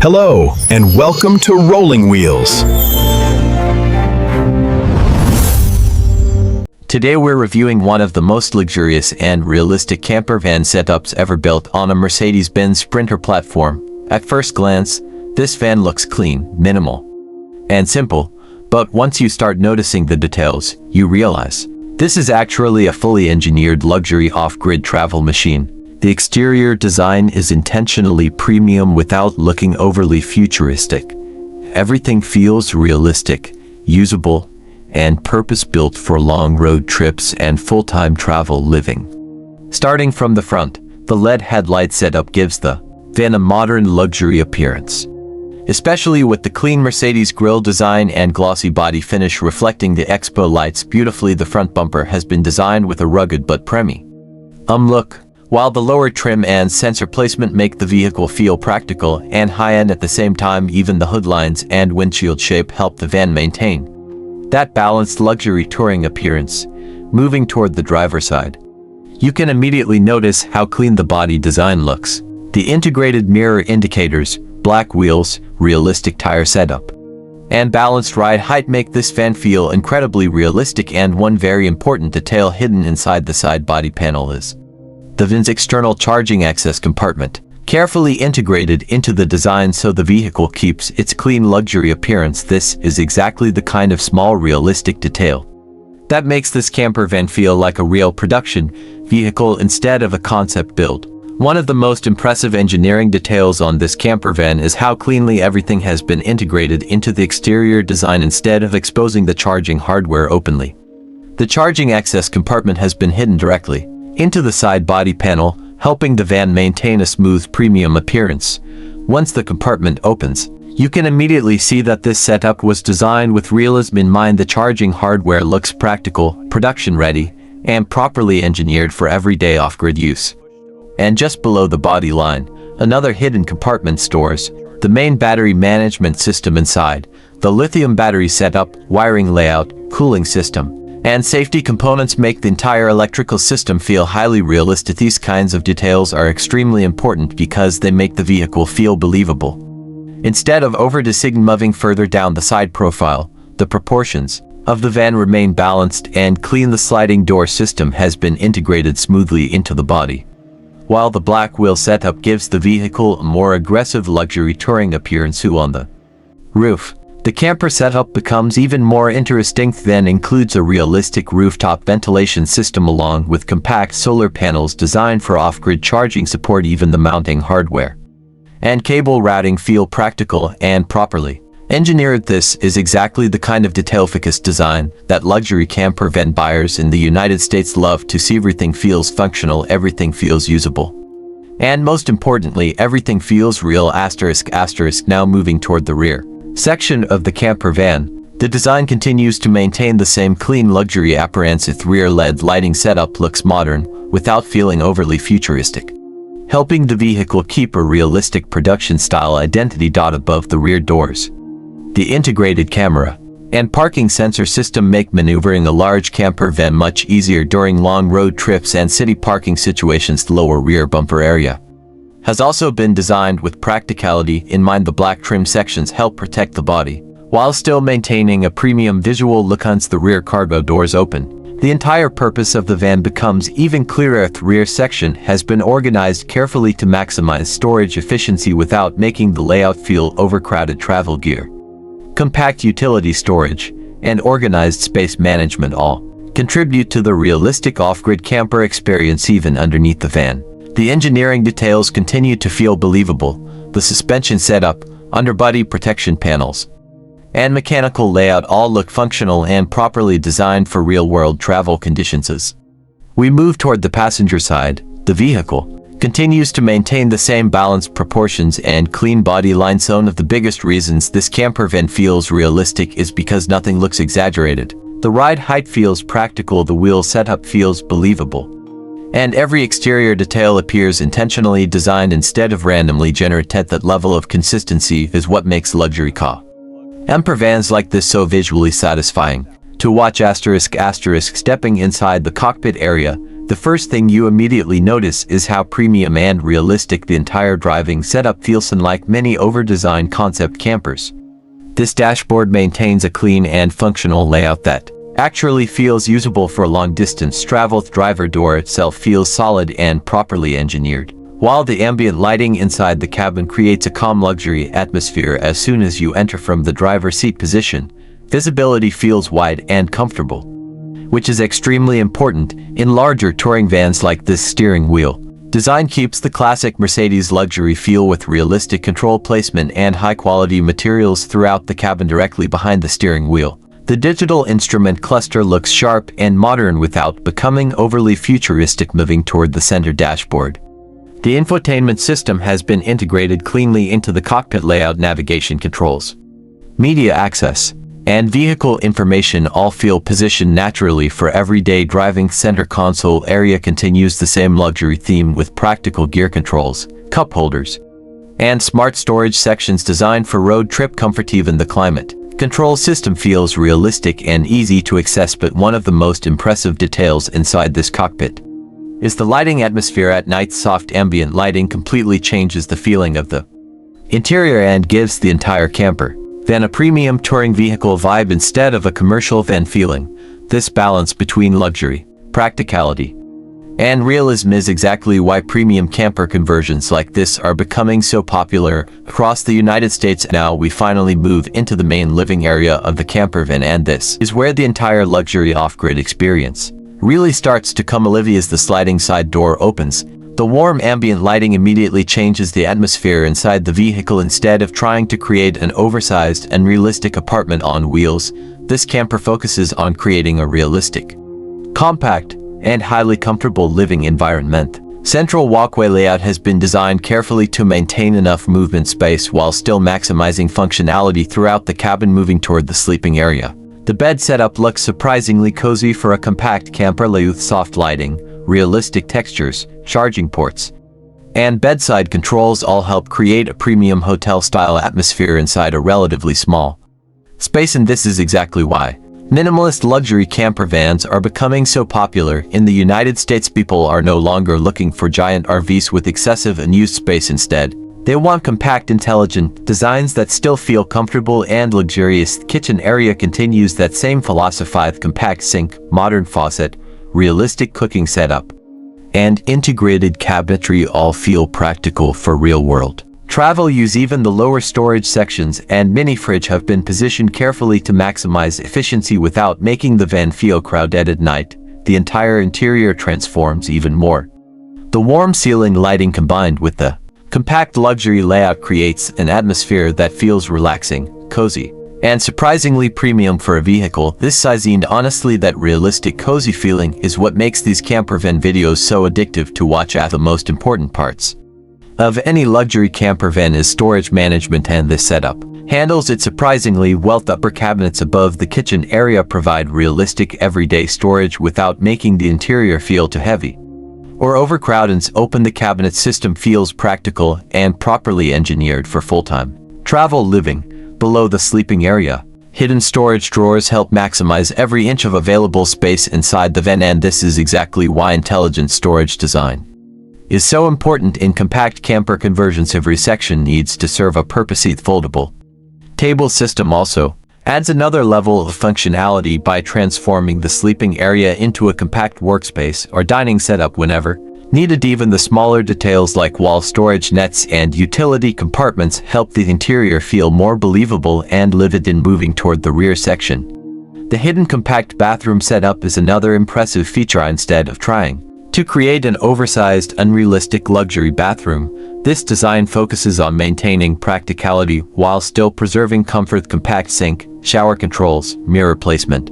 Hello, and welcome to Rolling Wheels. Today we're reviewing one of the most luxurious and realistic camper van setups ever built on a Mercedes-Benz Sprinter platform. At first glance, this van looks clean, minimal, and simple, but once you start noticing the details, you realize this is actually a fully engineered luxury off-grid travel machine. The exterior design is intentionally premium without looking overly futuristic. Everything feels realistic, usable, and purpose-built for long road trips and full-time travel living. Starting from the front, the LED headlight setup gives the van a modern luxury appearance, especially with the clean Mercedes grille design and glossy body finish reflecting the expo lights beautifully. The front bumper has been designed with a rugged but premium look, while the lower trim and sensor placement make the vehicle feel practical and high-end at the same time. Even the hood lines and windshield shape help the van maintain that balanced luxury touring appearance. Moving toward the driver's side, you can immediately notice how clean the body design looks. The integrated mirror indicators, black wheels, realistic tire setup, and balanced ride height make this van feel incredibly realistic. And one very important detail hidden inside the side body panel is the van's external charging access compartment, carefully integrated into the design so the vehicle keeps its clean luxury appearance. This is exactly the kind of small realistic detail that makes this camper van feel like a real production vehicle instead of a concept build. One of the most impressive engineering details on this camper van is how cleanly everything has been integrated into the exterior design instead of exposing the charging hardware openly. The charging access compartment has been hidden directly into the side body panel, helping the van maintain a smooth premium appearance. Once the compartment opens, you can immediately see that this setup was designed with realism in mind. The charging hardware looks practical, production-ready, and properly engineered for everyday off-grid use. And just below the body line, another hidden compartment stores the main battery management system inside. The lithium battery setup, wiring layout, cooling system, and safety components make the entire electrical system feel highly realistic. These kinds of details are extremely important because they make the vehicle feel believable. Instead of over-designing. Moving further down the side profile, the proportions of the van remain balanced and clean. The sliding door system has been integrated smoothly into the body, while the black wheel setup gives the vehicle a more aggressive luxury touring appearance. On the roof, the camper setup becomes even more interesting. Then includes a realistic rooftop ventilation system along with compact solar panels designed for off-grid charging support. Even the mounting hardware and cable routing feel practical and properly engineered. This is exactly the kind of detail-focused design that luxury camper van buyers in the United States love to see. Everything feels functional, everything feels usable, and most importantly, everything feels real. Now moving toward the rear section of the camper van, the design continues to maintain the same clean luxury appearance. Its rear LED lighting setup looks modern without feeling overly futuristic, helping the vehicle keep a realistic production-style identity. Above the rear doors, the integrated camera and parking sensor system make maneuvering a large camper van much easier during long road trips and city parking situations. The lower rear bumper area has also been designed with practicality in mind. The black trim sections help protect the body while still maintaining a premium visual look. Once the rear cargo doors open, the entire purpose of the van becomes even clearer. The rear section has been organized carefully to maximize storage efficiency without making the layout feel overcrowded. Travel gear, compact utility storage, and organized space management all contribute to the realistic off-grid camper experience. Even underneath the van, the engineering details continue to feel believable. The suspension setup, underbody protection panels, and mechanical layout all look functional and properly designed for real-world travel conditions. As we move toward the passenger side, the vehicle continues to maintain the same balanced proportions and clean body lines. One of the biggest reasons this camper van feels realistic is because nothing looks exaggerated. The ride height feels practical, the wheel setup feels believable, and every exterior detail appears intentionally designed instead of randomly generated. That level of consistency is what makes luxury camper vans like this so visually satisfying to watch. Stepping inside the cockpit area, The first thing you immediately notice is how premium and realistic the entire driving setup feels, unlike many over-designed concept campers. This dashboard maintains a clean and functional layout that actually feels usable for long-distance travel. The driver door itself feels solid and properly engineered, while the ambient lighting inside the cabin creates a calm luxury atmosphere. As soon as you enter from the driver's seat position, visibility feels wide and comfortable, which is extremely important in larger touring vans like this. Steering wheel design keeps the classic Mercedes luxury feel with realistic control placement and high-quality materials throughout the cabin. Directly behind the steering wheel, the digital instrument cluster looks sharp and modern without becoming overly futuristic. Moving toward the center dashboard, the infotainment system has been integrated cleanly into the cockpit layout. Navigation controls, media access, and vehicle information all feel positioned naturally for everyday driving. Center console area continues the same luxury theme with practical gear controls, cup holders, and smart storage sections designed for road trip comfort. Even the climate control system feels realistic and easy to access, but one of the most impressive details inside this cockpit is the lighting atmosphere at night. Soft ambient lighting completely changes the feeling of the interior and gives the entire camper van a premium touring vehicle vibe instead of a commercial van feeling. This balance between luxury, practicality, and realism is exactly why premium camper conversions like this are becoming so popular across the United States. Now we finally move into the main living area of the camper van, and this is where the entire luxury off-grid experience really starts to come alive. As the sliding side door opens, the warm ambient lighting immediately changes the atmosphere inside the vehicle. Instead of trying to create an oversized and realistic apartment on wheels, this camper focuses on creating a realistic, compact, and highly comfortable living environment. Central walkway layout has been designed carefully to maintain enough movement space while still maximizing functionality throughout the cabin. Moving toward the sleeping area, the bed setup looks surprisingly cozy for a compact camper. With soft lighting, realistic textures, charging ports, and bedside controls all help create a premium hotel-style atmosphere inside a relatively small space. And this is exactly why minimalist luxury camper vans are becoming so popular in the United States. People are no longer looking for giant RVs with excessive unused space. Instead, they want compact, intelligent designs that still feel comfortable and luxurious. The kitchen area continues that same philosophy. Compact sink, modern faucet, realistic cooking setup, and integrated cabinetry all feel practical for real-world travel use. Even the lower storage sections and mini fridge have been positioned carefully to maximize efficiency without making the van feel crowded. At night, the entire interior transforms even more. The warm ceiling lighting combined with the compact luxury layout creates an atmosphere that feels relaxing, cozy, and surprisingly premium for a vehicle this size. And honestly, that realistic, cozy feeling is what makes these camper van videos so addictive to watch. At the most important parts of any luxury camper van is storage management, and this setup handles it surprisingly well. The upper cabinets above the kitchen area provide realistic everyday storage without making the interior feel too heavy or overcrowded. Open the cabinet system feels practical and properly engineered for full-time travel living. Below the sleeping area, hidden storage drawers help maximize every inch of available space inside the van, and this is exactly why intelligent storage design is so important in compact camper conversions. Every section needs to serve a purpose. The foldable table system also adds another level of functionality by transforming the sleeping area into a compact workspace or dining setup whenever needed. Even the smaller details like wall storage nets and utility compartments help the interior feel more believable and lived in. Moving toward the rear section, the hidden compact bathroom setup is another impressive feature. Instead of trying to create an oversized, unrealistic luxury bathroom, this design focuses on maintaining practicality while still preserving comfort. Compact sink, shower controls, mirror placement,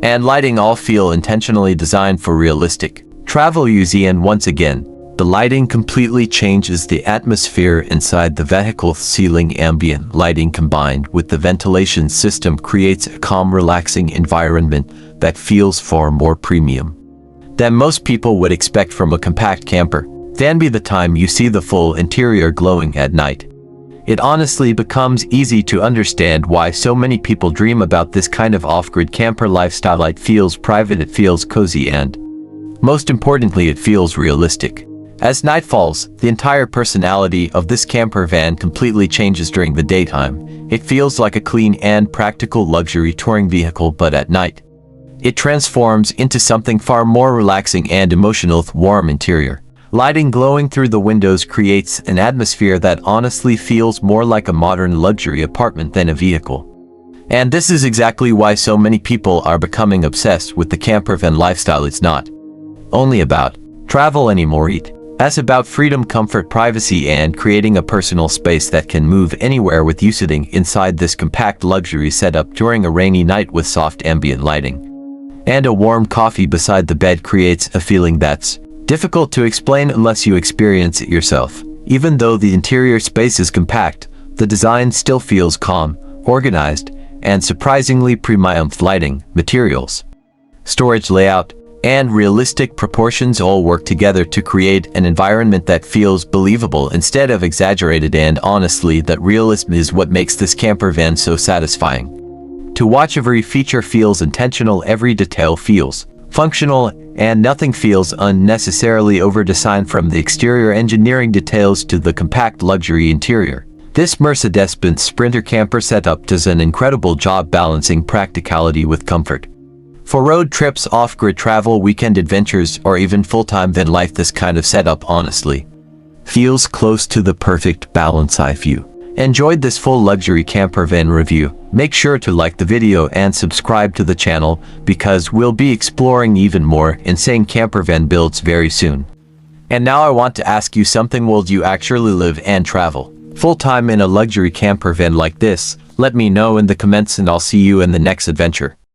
and lighting all feel intentionally designed for realistic travel use. And once again, the lighting completely changes the atmosphere inside the vehicle. Ceiling ambient lighting combined with the ventilation system creates a calm, relaxing environment that feels far more premium than most people would expect from a compact camper van. By the time you see the full interior glowing at night, it honestly becomes easy to understand why so many people dream about this kind of off-grid camper lifestyle. It feels private, it feels cozy, and Most importantly, it feels realistic. As night falls, the entire personality of this camper van completely changes during the daytime. It feels like a clean and practical luxury touring vehicle, but at night, it transforms into something far more relaxing and emotional with warm interior. Lighting glowing through the windows creates an atmosphere that honestly feels more like a modern luxury apartment than a vehicle. And this is exactly why so many people are becoming obsessed with the camper van lifestyle. It's not only about travel anymore. It's about freedom, comfort, privacy, and creating a personal space that can move anywhere with you sitting inside this compact luxury setup during a rainy night with soft ambient lighting and a warm coffee beside the bed creates a feeling that's difficult to explain unless you experience it yourself. Even though the interior space is compact, the design still feels calm, organized, and surprisingly premium. Lighting, materials, storage layout, and realistic proportions all work together to create an environment that feels believable instead of exaggerated, and honestly, that realism is what makes this camper van so satisfying. To watch, every feature feels intentional, every detail feels functional, and nothing feels unnecessarily over-designed, from the exterior engineering details to the compact luxury interior. This Mercedes-Benz Sprinter Camper setup does an incredible job balancing practicality with comfort. For road trips, off-grid travel, weekend adventures, or even full-time van life, this kind of setup honestly feels close to the perfect balance. If you enjoyed this full luxury camper van review, make sure to like the video and subscribe to the channel because we'll be exploring even more insane camper van builds very soon. And now I want to ask you something: will you actually live and travel full-time in a luxury camper van like this? Let me know in the comments, and I'll see you in the next adventure.